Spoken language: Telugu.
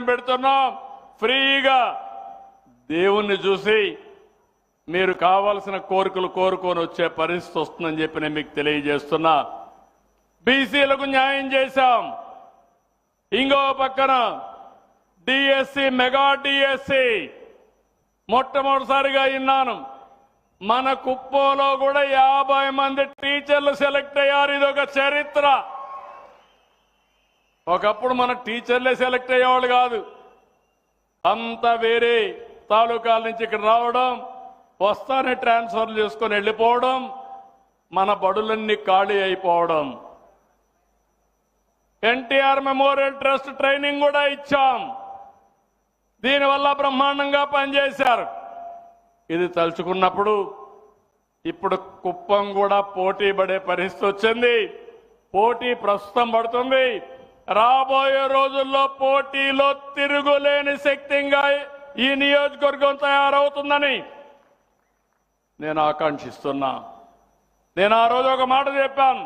పెడుతున్నాం ఫ్రీగా దేవుణ్ణి చూసి మీరు కావాల్సిన కోరికలు కోరుకొని వచ్చే పరిస్థితి వస్తుందని చెప్పి నేను మీకు తెలియజేస్తున్నా. బీసీలకు న్యాయం చేశాం. ఇంకో పక్కన డిఎస్సి మెగా డిఎస్సి మొట్టమొదటిసారిగా విన్నాను. మన కుప్పంలో కూడా 50 మంది టీచర్లు సెలెక్ట్ అయ్యారు. ఇది ఒక చరిత్ర. ఒకప్పుడు మన టీచర్లే సెలెక్ట్ అయ్యేవాళ్ళు కాదు, అంతా వేరే తాలూకాల నుంచి ఇక్కడ రావడం, వస్తానే ట్రాన్స్ఫర్ చేసుకొని వెళ్ళిపోవడం, మన బడులన్నీ ఖాళీ అయిపోవడం. ఎన్టీఆర్ మెమోరియల్ ట్రస్ట్ ట్రైనింగ్ కూడా ఇచ్చాం. దీనివల్ల బ్రహ్మాండంగా పనిచేశారు. ఇది తలుచుకున్నప్పుడు ఇప్పుడు కుప్పం కూడా పోటీ పడే పరిస్థితి వచ్చింది. పోటీ ప్రస్తుతం పడుతుంది. రాబోయే రోజుల్లో పోటీలో తిరుగులేని శక్తిగా ఈ నియోజకవర్గం తయారవుతుందని నేను ఆకాంక్షిస్తున్నా. నేను ఆ రోజు ఒక మాట చెప్పాను.